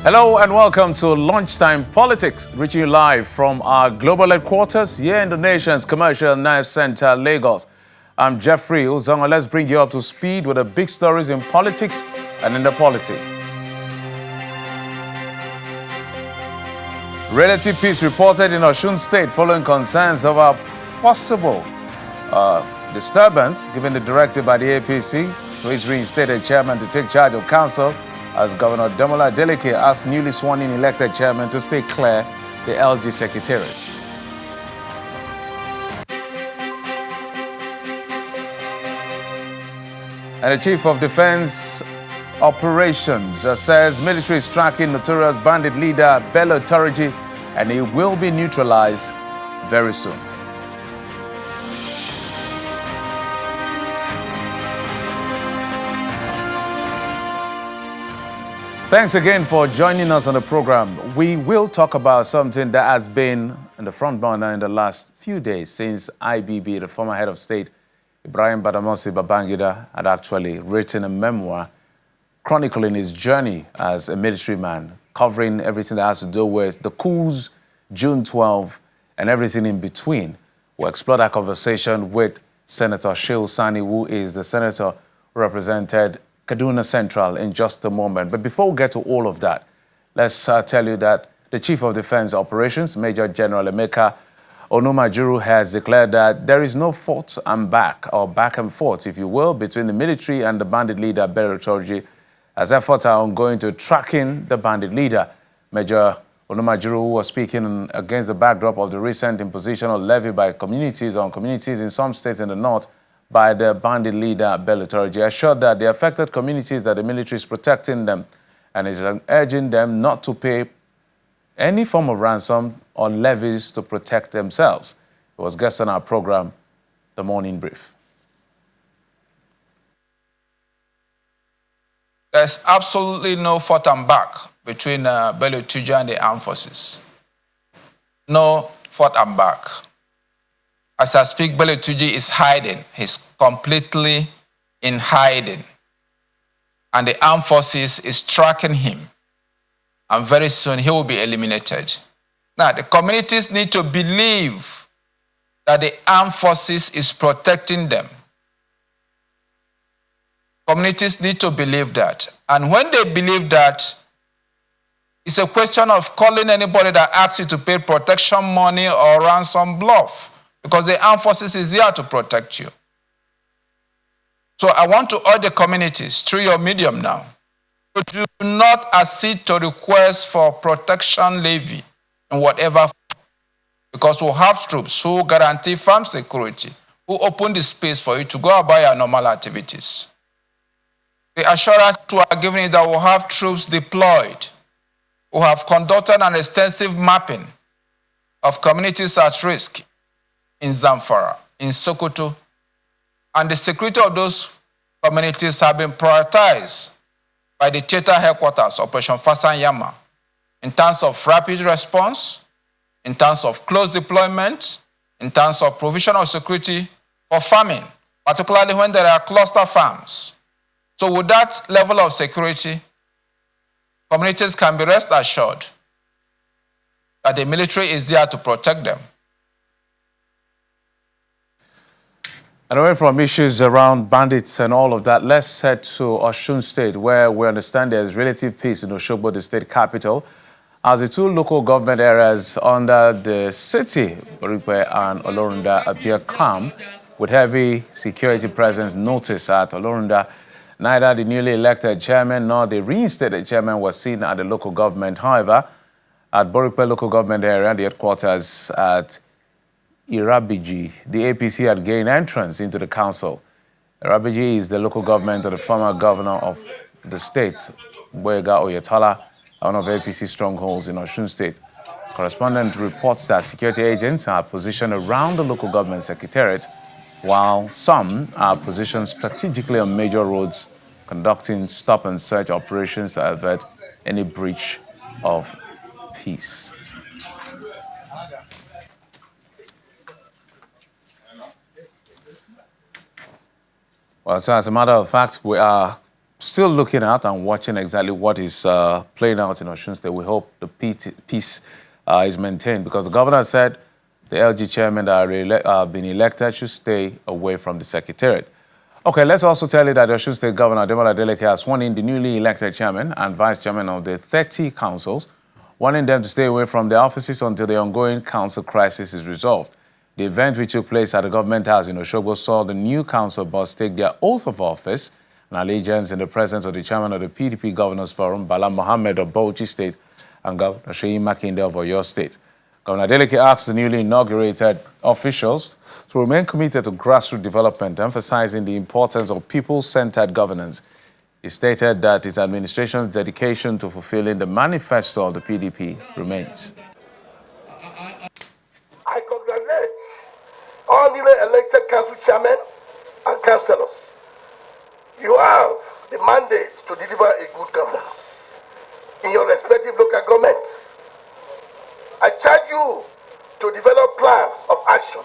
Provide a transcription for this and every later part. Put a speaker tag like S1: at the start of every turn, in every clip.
S1: Hello and welcome to Lunchtime Politics, reaching you live from our global headquarters here in the nation's commercial nerve center, Lagos. I'm Jeffrey Uzonga. Let's bring you up to speed with the big stories in politics and in the polity. Relative peace reported in Osun State following concerns over possible disturbance given the directive by the APC to its reinstated chairman to take charge of council, as Governor Adeleke asked newly sworn-in elected chairman to stay clear the LG secretariat. And the Chief of Defense Operations says military is tracking notorious bandit leader Bello Turji, and he will be neutralized very soon. Thanks again for joining us on the program. We will talk about something that has been in the front burner in the last few days since IBB, the former head of state, Ibrahim Badamasi Babangida, had actually written a memoir chronicling his journey as a military man, covering everything that has to do with the coups, June 12, and everything in between. We'll explore that conversation with Senator Shehu Sani, who is the senator who represented Kaduna Central, in just a moment. But before we get to all of that, let's tell you that the Chief of Defense Operations, Major General Emeka Onumajuru, has declared that there is no forth and back, or back and forth, if you will, between the military and the bandit leader, Bello Turji, as efforts are ongoing to tracking the bandit leader. Major Onumajuru was speaking against the backdrop of the recent imposition of levy by communities on communities in some states in the north by the bandit leader Bello Turji, assured that the affected communities that the military is protecting them and is urging them not to pay any form of ransom or levies to protect themselves. He was guest on our program, The Morning Brief.
S2: There's absolutely no forth and back between Bello Turji and the armed forces. No forth and back. As I speak, Bello Turji is hiding. He's completely in hiding. And the armed forces is tracking him. And very soon he will be eliminated. Now, the communities need to believe that the armed forces is protecting them. Communities need to believe that. And when they believe that, it's a question of calling anybody that asks you to pay protection money or ransom bluff, because the armed forces is there to protect you. So I want to urge the communities through your medium now, do not accede to requests for protection levy in whatever form, because we'll have troops who guarantee farm security, who open the space for you to go about your normal activities. The assurance we are giving is that we'll have troops deployed, who have conducted an extensive mapping of communities at risk in Zamfara, in Sokoto, and the security of those communities have been prioritized by the theater headquarters, Operation Fasan Yama, in terms of rapid response, in terms of close deployment, in terms of provision of security for farming, particularly when there are cluster farms. So with that level of security, communities can be rest assured that the military is there to protect them.
S1: And away from issues around bandits and all of that, let's head to Osun State, where we understand there's relative peace in Osogbo, the state capital, as the two local government areas under the city, Boripe and Olorunda, appear calm, with heavy security presence noticed at Olorunda. Neither the newly elected chairman nor the reinstated chairman was seen at the local government. However, at Boripe local government area, the headquarters at Irabiji, the APC had gained entrance into the council. Irabiji is the local government of the former governor of the state, Boyega Oyetola, one of APC strongholds in Osun State. Correspondent reports that security agents are positioned around the local government secretariat, while some are positioned strategically on major roads, conducting stop and search operations to avert any breach of peace. Well, so as a matter of fact, we are still looking at and watching exactly what is playing out in Osun State. We hope the peace is maintained, because the governor said the LG chairmen that are been elected should stay away from the secretariat. Okay, let's also tell you that the Osun State Governor Adeleke has sworn in the newly elected chairman and vice chairman of the 30 councils, warning them to stay away from their offices until the ongoing council crisis is resolved. The event, which took place at the government house in Osogbo, saw the new council boss take their oath of office and allegiance in the presence of the chairman of the PDP Governors Forum, Bala Mohammed of Bauchi State, and Governor Sheyi Makinde of Oyo State. Governor Adeleke asked the newly inaugurated officials to remain committed to grassroots development, emphasizing the importance of people-centered governance. He stated that his administration's dedication to fulfilling the manifesto of the PDP remains.
S3: I congratulate all newly elected council chairmen and councillors. You have the mandate to deliver a good governance in your respective local governments. I charge you to develop plans of action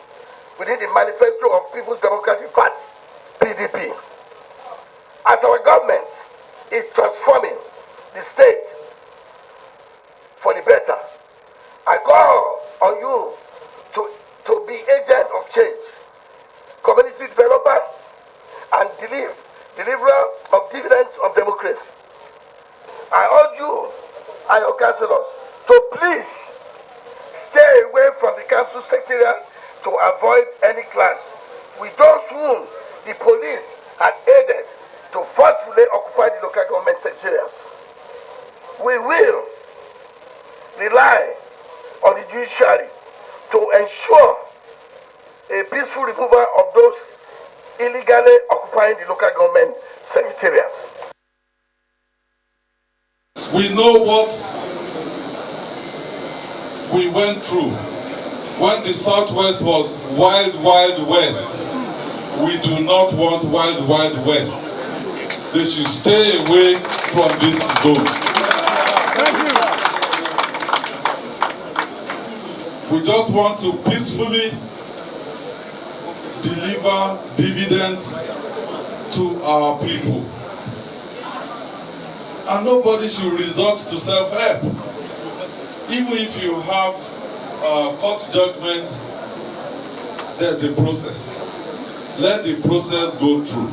S3: within the manifesto of People's Democratic Party, PDP. As our government is transforming the state for the better, I call on you to be agent of change, community developer, and deliverer of dividends of democracy. I urge you and your councillors to please stay away from the council secretariat to avoid any clash with those whom the police had aided to forcefully occupy the local government secretariats. We will rely on the judiciary to ensure a peaceful removal of those illegally occupying the local government secretariats.
S4: We know what we went through when the Southwest was wild, wild west. We do not want wild, wild west. They should stay away from this zone. We just want to peacefully deliver dividends to our people. And nobody should resort to self-help. Even if you have court judgments, there's a process. Let the process go through.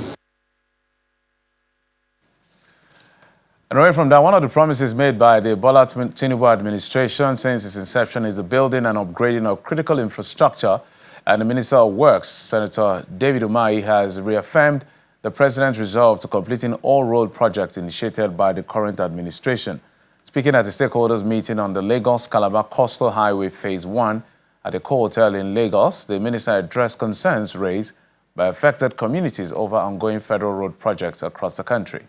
S1: And away from that, one of the promises made by the Bola Tinubu administration since its inception is the building and upgrading of critical infrastructure. And the Minister of Works, Senator David Umahi, has reaffirmed the president's resolve to completing all road projects initiated by the current administration. Speaking at the stakeholders meeting on the Lagos-Calabar Coastal Highway Phase 1 at the Co Hotel in Lagos, the minister addressed concerns raised by affected communities over ongoing federal road projects across the country.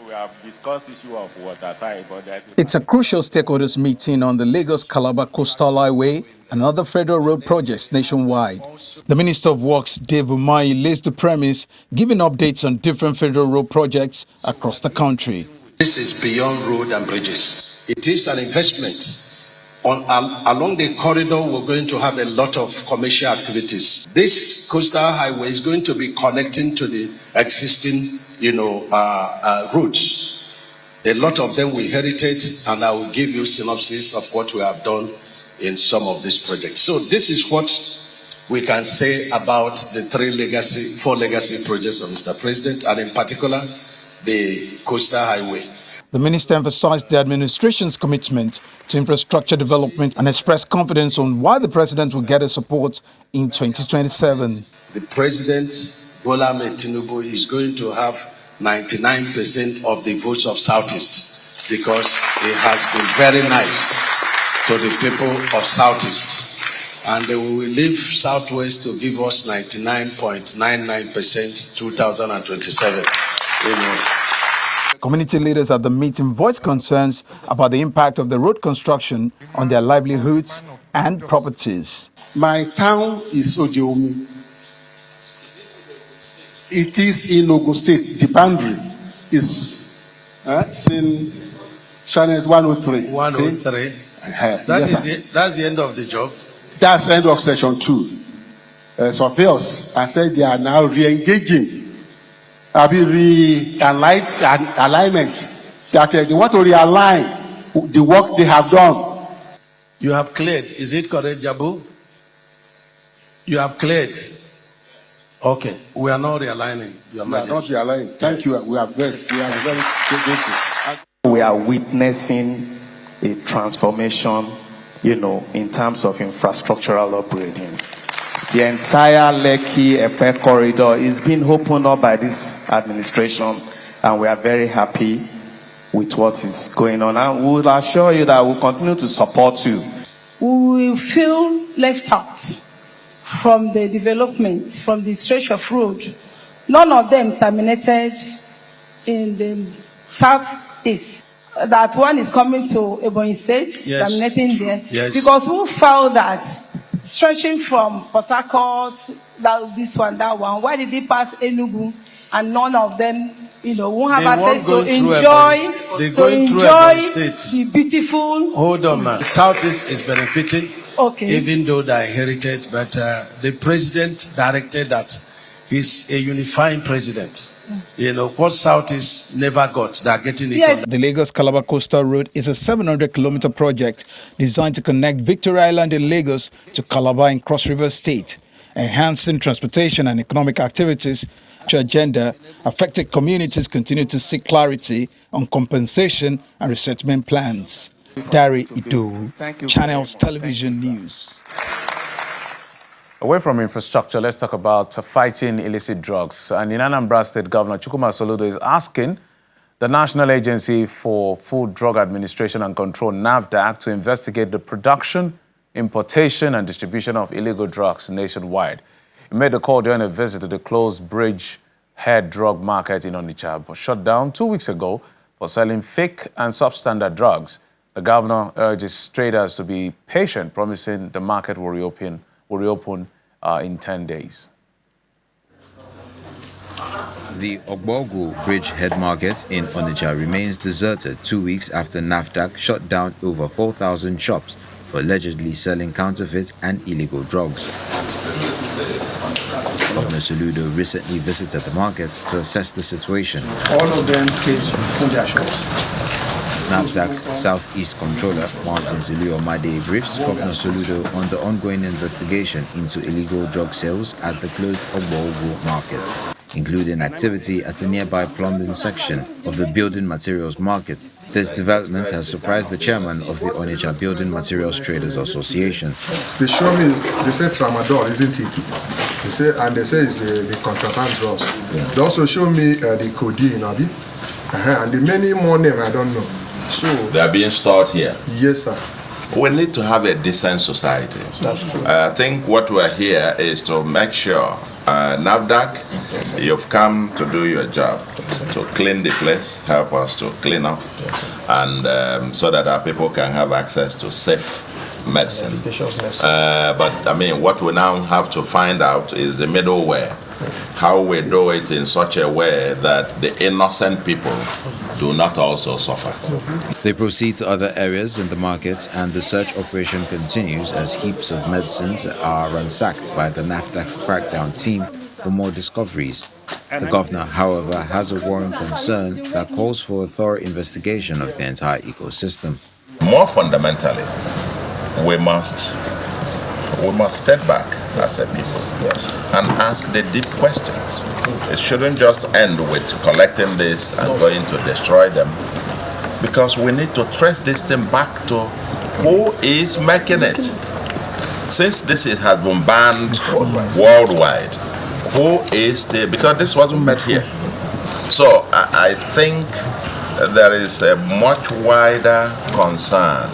S5: We have discussed issue of water side, but
S6: it's a crucial stakeholders meeting on the Lagos-Calabar Coastal Highway and other federal road projects nationwide. The Minister of Works, Dave Umahi, lays the premise, giving updates on different federal road projects across the country.
S7: This is beyond road and bridges. It is an investment. Along the corridor, we're going to have a lot of commercial activities. This coastal highway is going to be connecting to the existing, routes. A lot of them we inherited, and I will give you synopsis of what we have done in some of these projects. So this is what we can say about the four legacy projects of Mr. President, and in particular, the coastal highway.
S6: The minister emphasized the administration's commitment to infrastructure development and expressed confidence on why the president will get his support in 2027.
S7: The president, Bola Tinubu, is going to have 99% of the votes of Southeast because he has been very nice to the people of Southeast. And we will leave Southwest to give us 99.99% 2027.
S6: Community leaders at the meeting voiced concerns about the impact of the road construction on their livelihoods and properties.
S8: My town is Odiomi. It is in Ondo State. The boundary is in Channel 103.
S7: 103. That's the end of the job.
S8: That's the end of section 2. Surveyors, I said they are now re-engaging alignment, that they want to realign the work they have done.
S7: You have cleared. Is it correct, Jabu? You have cleared. Okay. We are not realigning, Your Majesty.
S8: Not realigning. Thank you. We are very grateful.
S9: We are witnessing a transformation, in terms of infrastructural operating. The entire Lekki-Epe corridor is being opened up by this administration, and we are very happy with what is going on. And we will assure you that we'll continue to support you.
S10: We will feel left out from the development, from the stretch of road. None of them terminated in the southeast. That one is coming to Ebonyi State,
S7: yes,
S10: terminating there.
S7: Yes.
S10: Because we found that stretching from Port Harcourt, this one, that one, why did they pass Enugu and none of them, won't have access to enjoy the beautiful.
S7: Hold on, man. Southeast is benefiting,
S10: okay,
S7: even though they inherited, but the president directed that he's a unifying president. What Southeast never got, they're getting it.
S10: Yes.
S6: The Lagos-Calabar Coastal Road is a 700-kilometer project designed to connect Victoria Island in Lagos to Calabar in Cross River State, enhancing transportation and economic activities. Agenda. Affected communities continue to seek clarity on compensation and resettlement plans. Dari Ido, Channels Television News.
S1: Away from infrastructure, let's talk about fighting illicit drugs. And in Anambra State, Governor Chukwuma Soludo is asking the National Agency for Food, Drug Administration and Control, NAFDAC, to investigate the production, importation and distribution of illegal drugs nationwide. He made the call during a visit to the closed bridge head drug market in Onitsha, but shut down 2 weeks ago for selling fake and substandard drugs. The governor urges traders to be patient, promising the market will reopen in 10 days.
S11: The Ogbogu Bridge Head Market in Onitsha remains deserted 2 weeks after NAFDAC shut down over 4,000 shops for allegedly selling counterfeit and illegal drugs. Governor Soludo recently visited the market to assess the situation.
S8: All of them came in their shops.
S11: NAFDAC's Southeast Controller, Martin Made, briefs Governor Soludo on the ongoing investigation into illegal drug sales at the closed Ogbogu market, including activity at a nearby plumbing section of the building materials market. This development has surprised the chairman of the Onitsha Building Materials Traders Association.
S12: They show me, they say tramadol, isn't it? They say it's the contraband drugs. Yeah. They also show me the codeine, and the many more names I don't know.
S13: So they are being stored here.
S12: Yes, sir.
S13: We need to have a decent society.
S12: That's true.
S13: I think what we're here is to make sure, NAFDAC, you've come to do your job, to clean the place, help us to clean up, and so that our people can have access to safe medicine. But I mean, what we now have to find out is the middleware, how we do it in such a way that the innocent people do not also suffer.
S11: They proceed to other areas in the market, and the search operation continues as heaps of medicines are ransacked by the NAFDAC crackdown team for more discoveries. The governor, however, has a worrying concern that calls for a thorough investigation of the entire ecosystem.
S13: More fundamentally, we must step back as a people and ask the deep questions. It shouldn't just end with collecting this and going to destroy them, because we need to trace this thing back to who is making it. Since this has been banned worldwide, who is still, because this wasn't made here. So I think there is a much wider concern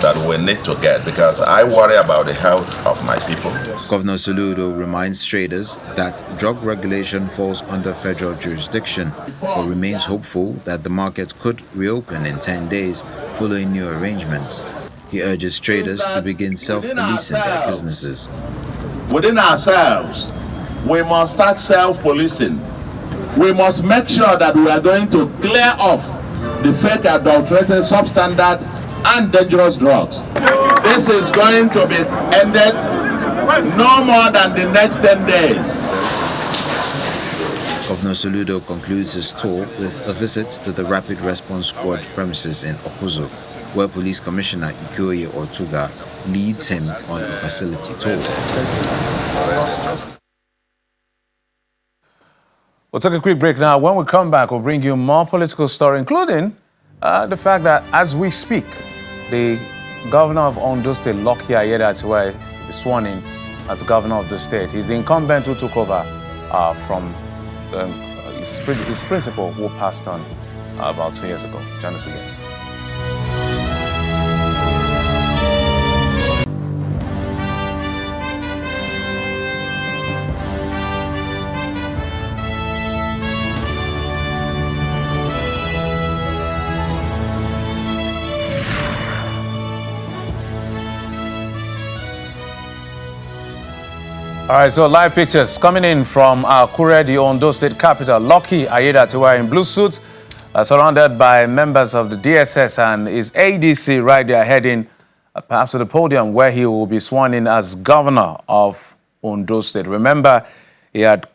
S13: that we need to get, because I worry about the health of my people.
S11: Governor Soludo reminds traders that drug regulation falls under federal jurisdiction, but remains hopeful that the market could reopen in 10 days following new arrangements. He urges traders to begin self-policing their businesses.
S13: Within ourselves, we must start self-policing. We must make sure that we are going to clear off the fake, adulterated, substandard and dangerous drugs. This is going to be ended no more than the next 10 days.
S11: Governor Soludo concludes his tour with a visit to the Rapid Response Squad premises in Okuzo, where Police Commissioner Ikoyi Otuga leads him on a facility tour.
S1: We'll take a quick break now. When we come back, we'll bring you more political story, including the fact that as we speak, the governor of Ondo State, Lucky Ayedatiwa, is sworn in as governor of the state. He's the incumbent who took over from his principal who passed on about 2 years ago. Join us again. All right, so live pictures coming in from Akure, the Ondo State capital. Lucky Ayedatiwa in blue suits, surrounded by members of the DSS and his ADC right there heading perhaps to the podium where he will be sworn in as governor of Ondo State. Remember, he had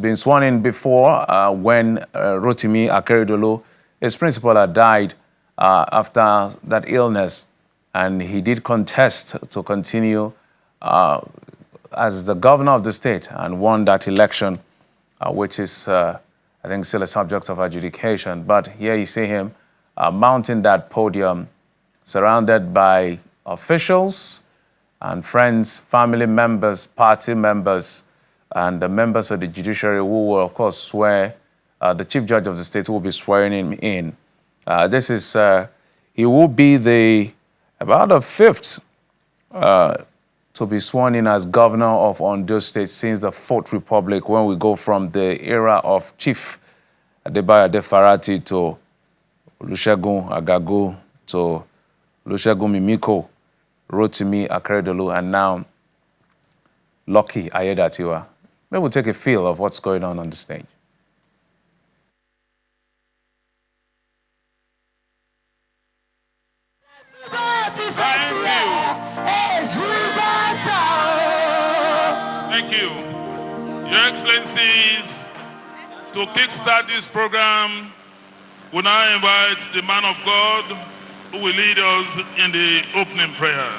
S1: been sworn in before when Rotimi Akeredolu, his principal, had died after that illness, and he did contest to continue as the governor of the state and won that election, which is, I think, still a subject of adjudication. But here you see him mounting that podium, surrounded by officials and friends, family members, party members, and the members of the judiciary who will, of course, swear, the chief judge of the state will be swearing him in. He will be about the fifth to be sworn in as governor of Ondo State since the Fourth Republic, when we go from the era of Chief Adebayo Adefarati to Olusegun Agagu to Olusegun Mimiko, Rotimi Akeredolu, and now Lucky Ayedatiwa. Maybe we'll take a feel of what's going on the stage.
S14: Thank you. Your Excellencies, to kickstart this program, we now invite the man of God who will lead us in the opening prayer.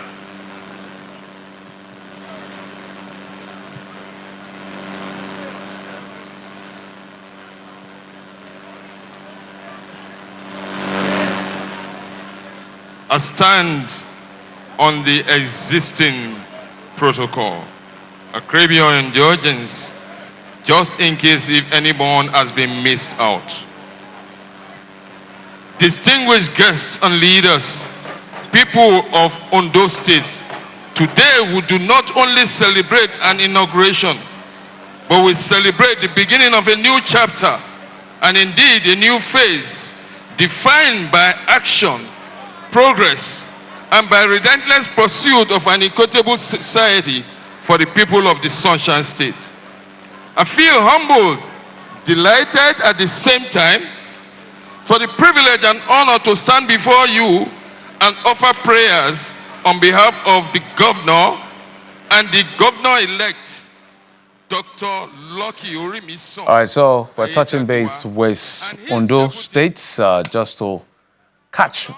S14: I stand on the existing protocol. I crave your indulgence just in case if anyone has been missed out. Distinguished guests and leaders, people of Ondo State, today we do not only celebrate an inauguration, but we celebrate the beginning of a new chapter and indeed a new phase defined by action, progress, and by relentless pursuit of an equitable society for the people of the Sunshine State. I feel humbled, delighted at the same time for the privilege and honor to stand before you and offer prayers on behalf of the governor and the governor-elect, Dr. Lucky Orimi's son.
S1: All right, so we're touching base with Ondo State just to catch.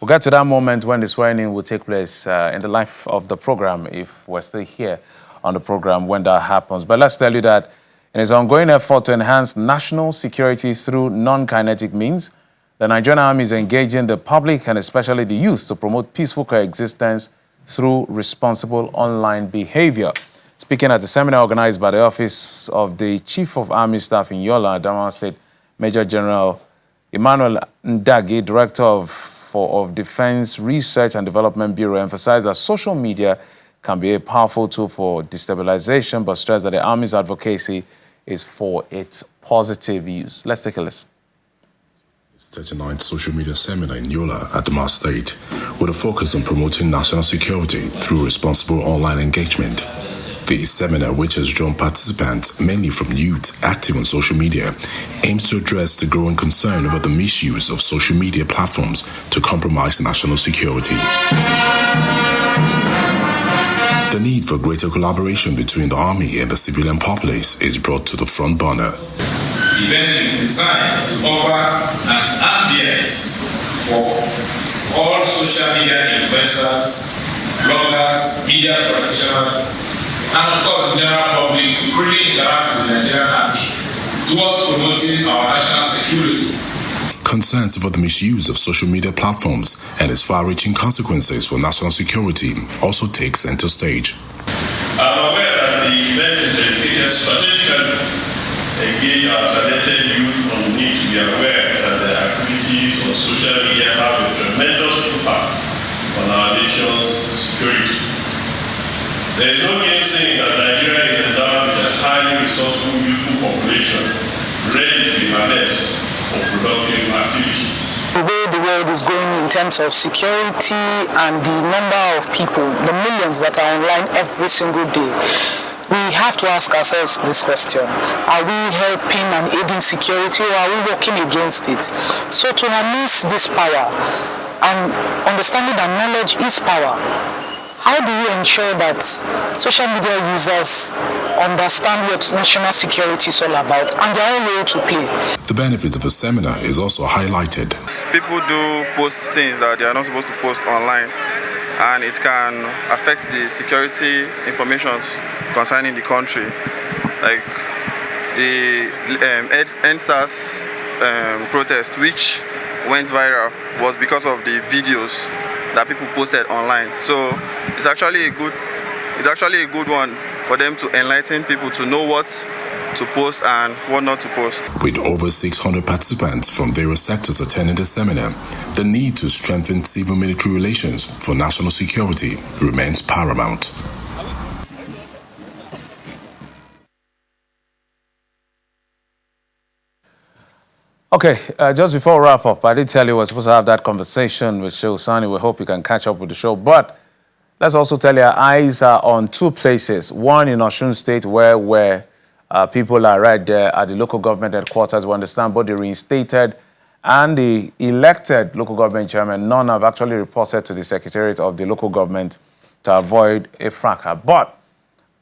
S1: We'll get to that moment when the swearing-in will take place in the life of the program, if we're still here on the program when that happens. But let's tell you that in his ongoing effort to enhance national security through non-kinetic means, the Nigerian Army is engaging the public and especially the youth to promote peaceful coexistence through responsible online behavior. Speaking at a seminar organized by the Office of the Chief of Army Staff in Yola, Adamawa State, Major General Emmanuel Ndagi, Director of Defense Research and Development Bureau, emphasized that social media can be a powerful tool for destabilization, but stressed that the Army's advocacy is for its positive use. Let's take a listen.
S15: 39th Social Media Seminar in Yola, Adamawa State, with a focus on promoting national security through responsible online engagement. The seminar, which has drawn participants mainly from youth active on social media, aims to address the growing concern over the misuse of social media platforms to compromise national security. The need for greater collaboration between the Army and the civilian populace is brought to the front burner.
S16: The event is designed to offer an ambience for all social media influencers, bloggers, media practitioners, and of course the general public to freely interact with the Nigerian Army towards promoting our national security.
S15: Concerns about the misuse of social media platforms and its far-reaching consequences for national security also take center stage.
S17: I'm aware that the event is dedicated strategically. Again, our talented youth need to be aware that their activities on social media have a tremendous impact on our nation's security. There is no gainsaying that Nigeria is endowed with a highly resourceful, youthful population ready to be harnessed for productive activities.
S18: The way the world is going in terms of security and the number of people, the millions that are online every single day, we have to ask ourselves this question: are we helping and aiding security, or are we working against it? So to harness this power and understanding that knowledge is power, how do we ensure that social media users understand what national security is all about and their own role to play?
S15: The benefit of the seminar is also highlighted.
S19: People do post things that they are not supposed to post online, and it can affect the security information concerning the country. Like the NSAS protest, which went viral, was because of the videos that people posted online. So it's actually a good one for them to enlighten people to know what to post and what not to post.
S15: With over 600 participants from various sectors attending the seminar, the need to strengthen civil-military relations for national security remains paramount.
S1: Okay, just before we wrap up, I did tell you we're supposed to have that conversation with Sheikh Sani. We hope you can catch up with the show. But let's also tell you our eyes are on two places. One in Osun State where people are right there at the local government headquarters. We understand both the reinstated and the elected local government chairman. None have actually reported to the secretariat of the local government to avoid a fracas. But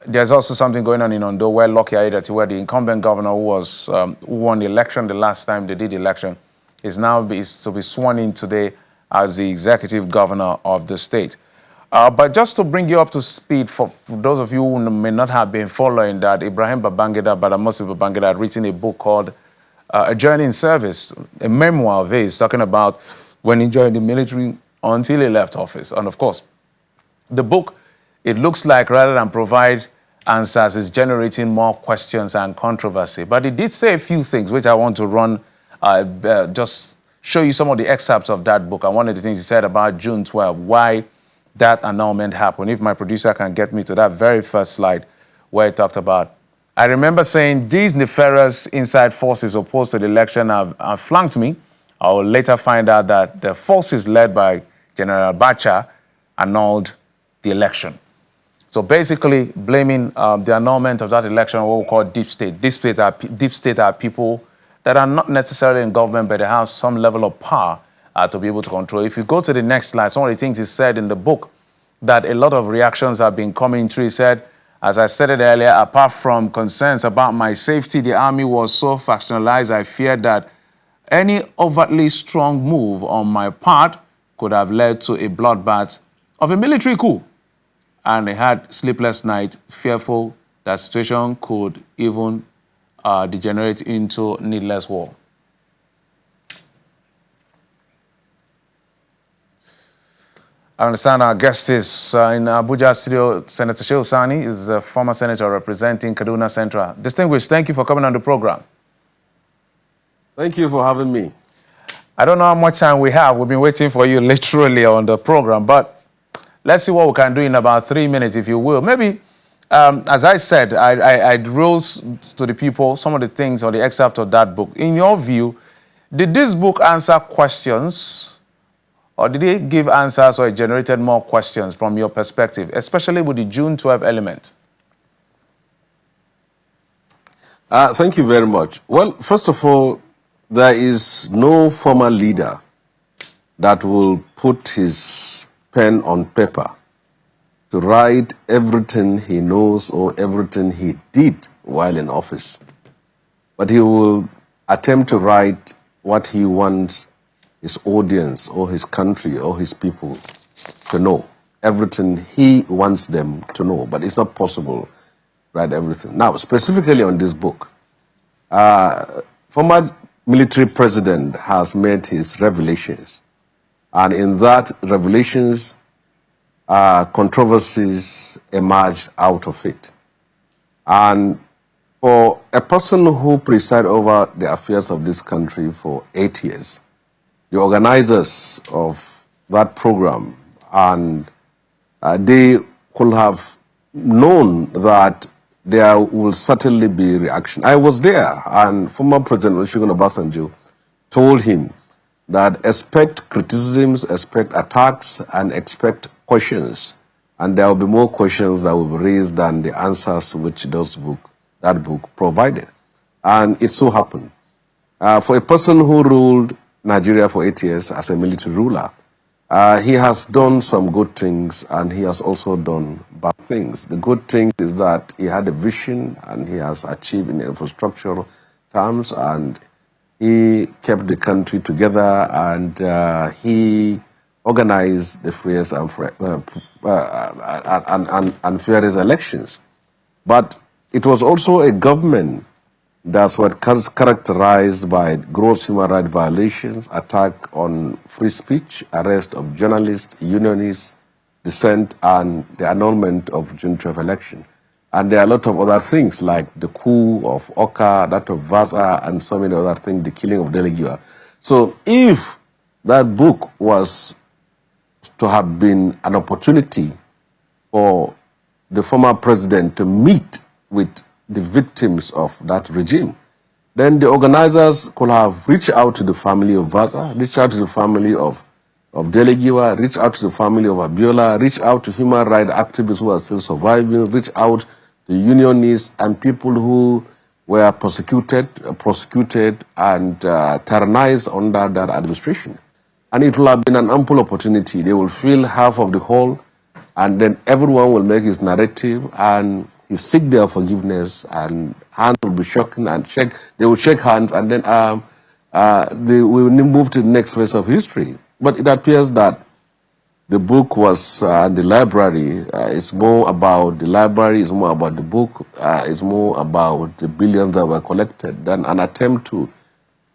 S1: there's also something going on in Ondo where Lucky Aiyedati, where the incumbent governor who won the election the last time they did the election, is to be sworn in today as the executive governor of the state. But just to bring you up to speed, for those of you who may not have been following that, Ibrahim Badamasi Babangida had written a book called A Journey in Service, a memoir of his, talking about when he joined the military until he left office. And of course, the book, it looks like rather than provide answers, is generating more questions and controversy. But he did say a few things which I want to run, just show you some of the excerpts of that book. And one of the things he said about June 12, why that annulment happened. If my producer can get me to that very first slide where he talked about, I remember saying these nefarious inside forces opposed to the election have flanked me. I will later find out that the forces led by General Abacha annulled the election. So basically blaming the annulment of that election on what we call deep state. Deep state are people that are not necessarily in government, but they have some level of power to be able to control. If you go to the next slide, some of the things he said in the book, that a lot of reactions have been coming through. He said, as I stated earlier, apart from concerns about my safety, the army was so factionalized, I feared that any overtly strong move on my part could have led to a bloodbath of a military coup. And they had sleepless nights, fearful that situation could even degenerate into needless war. I understand our guest is in Abuja studio, Senator Sheikh Sani, is a former senator representing Kaduna Central. Distinguished, thank you for coming on the program.
S20: Thank you for having me.
S1: I don't know how much time we have. We've been waiting for you literally on the program, but let's see what we can do in about 3 minutes, if you will. Maybe, as I said, I wrote to the people some of the things or the excerpt of that book. In your view, did this book answer questions, or did it give answers, or it generated more questions from your perspective, especially with the June 12 element?
S20: Thank you very much. Well, first of all, there is no former leader that will put his pen on paper to write everything he knows or everything he did while in office. But he will attempt to write what he wants his audience or his country or his people to know. Everything he wants them to know, but it's not possible to write everything. Now, specifically on this book, former military president has made his revelations. And in that revelations, controversies emerged out of it. And for a person who presided over the affairs of this country for 8 years, the organizers of that program, and they could have known that there will certainly be reaction. I was there, and former President Olusegun Obasanjo told him that expect criticisms, expect attacks, and expect questions. And there will be more questions that will be raised than the answers which that book provided. And it so happened. For a person who ruled Nigeria for 8 years as a military ruler, he has done some good things and he has also done bad things. The good thing is that he had a vision and he has achieved in infrastructural terms, and he kept the country together, and he organized the freest and fairest elections. But it was also a government that's what characterized by gross human rights violations, attack on free speech, arrest of journalists, unionists, dissent, and the annulment of June 12 election. And there are a lot of other things like the coup of Oka, that of Vaza, and so many other things, the killing of Adeleke. So if that book was to have been an opportunity for the former president to meet with the victims of that regime, then the organizers could have reached out to the family of Vaza, reached out to the family of Adeleke, reached out to the family of Abiola, reached out to human rights activists who are still surviving, reached out to unionists and people who were prosecuted and tyrannized under that administration. And it will have been an ample opportunity. They will fill half of the hall, and then everyone will make his narrative and he seek their forgiveness, and hands will be shaken and they will shake hands, and then they will move to the next phase of history. But it appears that the book was, the library is more about the library, is more about the book, is more about the billions that were collected than an attempt to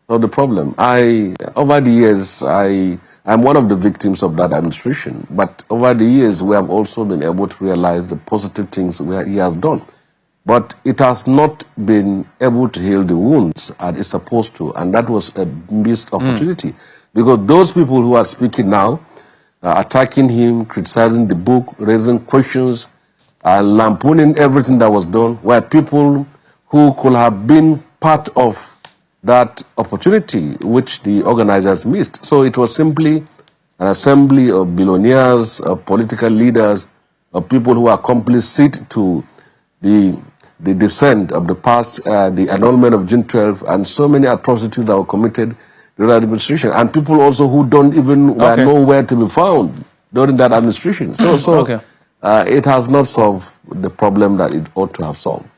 S20: solve the problem. Over the years, I'm one of the victims of that administration, but over the years, we have also been able to realize the positive things he has done. But it has not been able to heal the wounds as it's supposed to, and that was a missed opportunity. Because those people who are speaking now, attacking him, criticizing the book, raising questions, lampooning everything that was done, were people who could have been part of that opportunity which the organizers missed. So it was simply an assembly of billionaires, of political leaders, of people who are complicit to the dissent of the past, the annulment of June 12, and so many atrocities that were committed during that administration, and people also who don't even were nowhere to be found during that administration. So it has not solved the problem that it ought to have solved.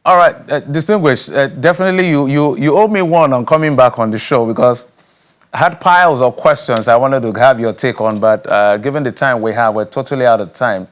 S1: All right, distinguished. Definitely, you owe me one on coming back on the show, because I had piles of questions I wanted to have your take on, but given the time we have, we're totally out of time.